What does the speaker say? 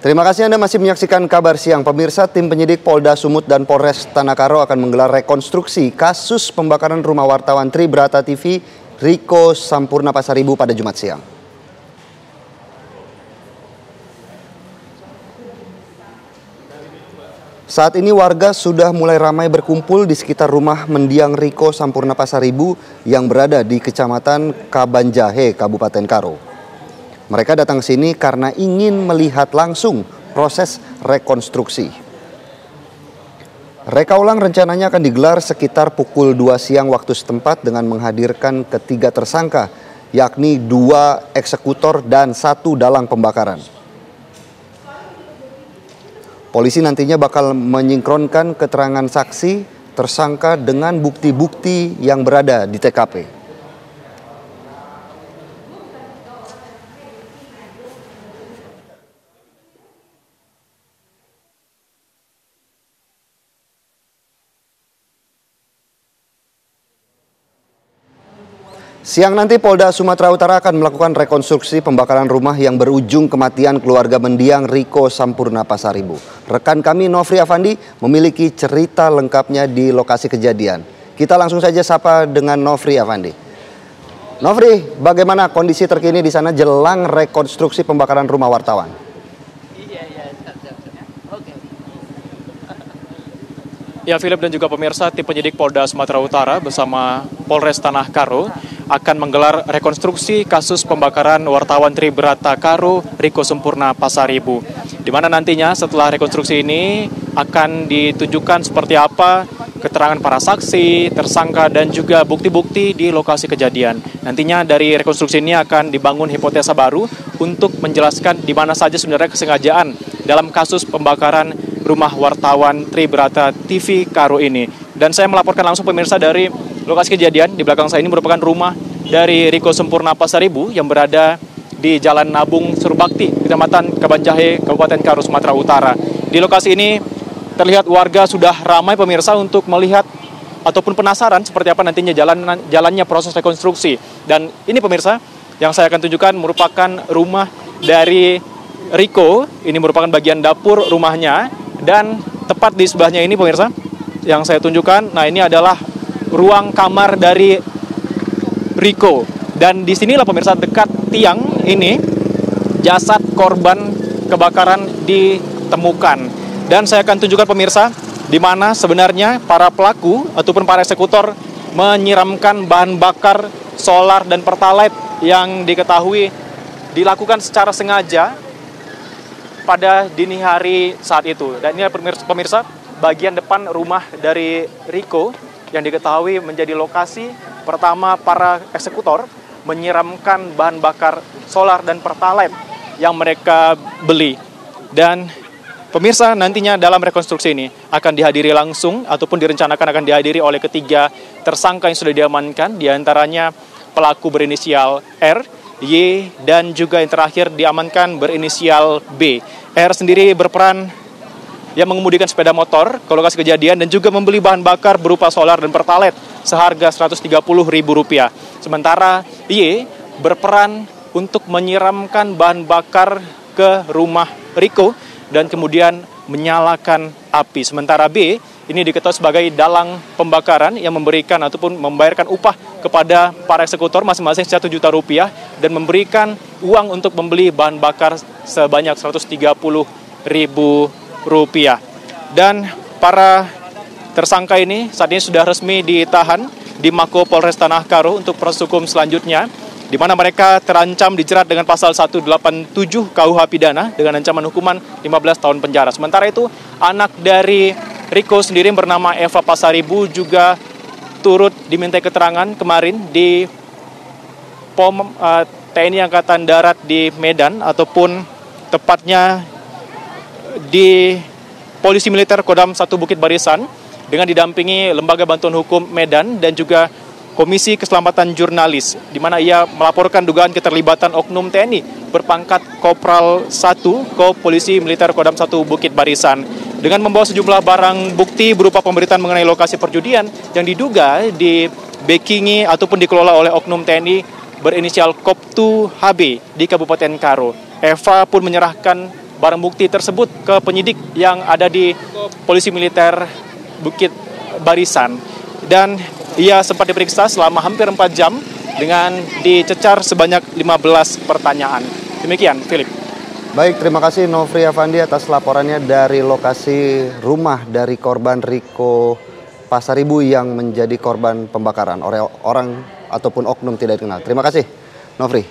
Terima kasih Anda masih menyaksikan Kabar Siang. Pemirsa, tim penyidik Polda Sumut dan Polres Tanah Karo akan menggelar rekonstruksi kasus pembakaran rumah wartawan Tribrata TV Riko Sampurna Pasaribu pada Jumat siang. Saat ini warga sudah mulai ramai berkumpul di sekitar rumah mendiang Riko Sampurna Pasaribu yang berada di Kecamatan Kabanjahe, Kabupaten Karo. Mereka datang ke sini karena ingin melihat langsung proses rekonstruksi. Reka ulang rencananya akan digelar sekitar pukul 2 siang waktu setempat dengan menghadirkan ketiga tersangka, yakni 2 eksekutor dan 1 dalang pembakaran. Polisi nantinya bakal menyinkronkan keterangan saksi tersangka dengan bukti-bukti yang berada di TKP. Siang nanti Polda Sumatera Utara akan melakukan rekonstruksi pembakaran rumah yang berujung kematian keluarga mendiang Riko Sampurna Pasaribu. Rekan kami Nofri Afandi memiliki cerita lengkapnya di lokasi kejadian. Kita langsung saja sapa dengan Nofri Afandi. Nofri, bagaimana kondisi terkini di sana jelang rekonstruksi pembakaran rumah wartawan? Ya, Philip dan juga pemirsa, tim penyidik Polda Sumatera Utara bersama Polres Tanah Karo akan menggelar rekonstruksi kasus pembakaran wartawan Tribrata Karo Riko Sampurna Pasaribu. Di mana nantinya setelah rekonstruksi ini akan ditunjukkan seperti apa keterangan para saksi, tersangka dan juga bukti-bukti di lokasi kejadian. Nantinya dari rekonstruksi ini akan dibangun hipotesa baru untuk menjelaskan di mana saja sebenarnya kesengajaan dalam kasus pembakaran rumah wartawan Tribrata TV Karo ini. Dan saya melaporkan langsung pemirsa dari lokasi kejadian. Di belakang saya ini merupakan rumah dari Riko Sampurna Pasaribu yang berada di Jalan Nabung Surbakti, Kecamatan Kabanjahe, Kabupaten Karo, Sumatera Utara. Di lokasi ini terlihat warga sudah ramai pemirsa untuk melihat ataupun penasaran seperti apa nantinya jalannya proses rekonstruksi. Dan ini pemirsa yang saya akan tunjukkan merupakan rumah dari Riko. Ini merupakan bagian dapur rumahnya. Dan tepat di sebelahnya ini pemirsa yang saya tunjukkan, nah ini adalah ruang kamar dari Riko. Dan disinilah pemirsa dekat tiang ini jasad korban kebakaran ditemukan. Dan saya akan tunjukkan pemirsa di mana sebenarnya para pelaku ataupun para eksekutor menyiramkan bahan bakar solar dan pertalite yang diketahui dilakukan secara sengaja pada dini hari saat itu. Dan ini pemirsa bagian depan rumah dari Riko yang diketahui menjadi lokasi pertama para eksekutor menyiramkan bahan bakar solar dan pertalite yang mereka beli. Dan pemirsa nantinya dalam rekonstruksi ini akan dihadiri langsung ataupun direncanakan akan dihadiri oleh ketiga tersangka yang sudah diamankan, diantaranya pelaku berinisial R, Y, dan juga yang terakhir diamankan berinisial B. R sendiri berperan yang mengemudikan sepeda motor ke lokasi kejadian dan juga membeli bahan bakar berupa solar dan pertalite seharga Rp130.000. Sementara Y berperan untuk menyiramkan bahan bakar ke rumah Riko dan kemudian menyalakan api. Sementara B ini diketahui sebagai dalang pembakaran yang memberikan ataupun membayarkan upah kepada para eksekutor masing-masing Rp1 juta dan memberikan uang untuk membeli bahan bakar sebanyak Rp130.000. Dan para tersangka ini saat ini sudah resmi ditahan di Mako Polres Tanah Karo untuk proses hukum selanjutnya, di mana mereka terancam dijerat dengan pasal 187 KUH Pidana dengan ancaman hukuman 15 tahun penjara. Sementara itu, anak dari Riko sendiri bernama Eva Pasaribu juga turut dimintai keterangan kemarin di POM TNI Angkatan Darat di Medan ataupun tepatnya di Polisi Militer Kodam 1 Bukit Barisan dengan didampingi Lembaga Bantuan Hukum Medan dan juga Komisi Keselamatan Jurnalis, di mana ia melaporkan dugaan keterlibatan oknum TNI berpangkat Kopral 1 ke Polisi Militer Kodam 1 Bukit Barisan dengan membawa sejumlah barang bukti berupa pemberitaan mengenai lokasi perjudian yang diduga di-backingi ataupun dikelola oleh oknum TNI berinisial Koptu HB di Kabupaten Karo. Eva pun menyerahkan barang bukti tersebut ke penyidik yang ada di Polisi Militer Bukit Barisan. Dan ia sempat diperiksa selama hampir 4 jam dengan dicecar sebanyak 15 pertanyaan. Demikian, Philip. Baik, terima kasih Nofri Afandi atas laporannya dari lokasi rumah dari korban Riko Pasaribu yang menjadi korban pembakaran oleh orang ataupun oknum tidak dikenal. Terima kasih, Nofri.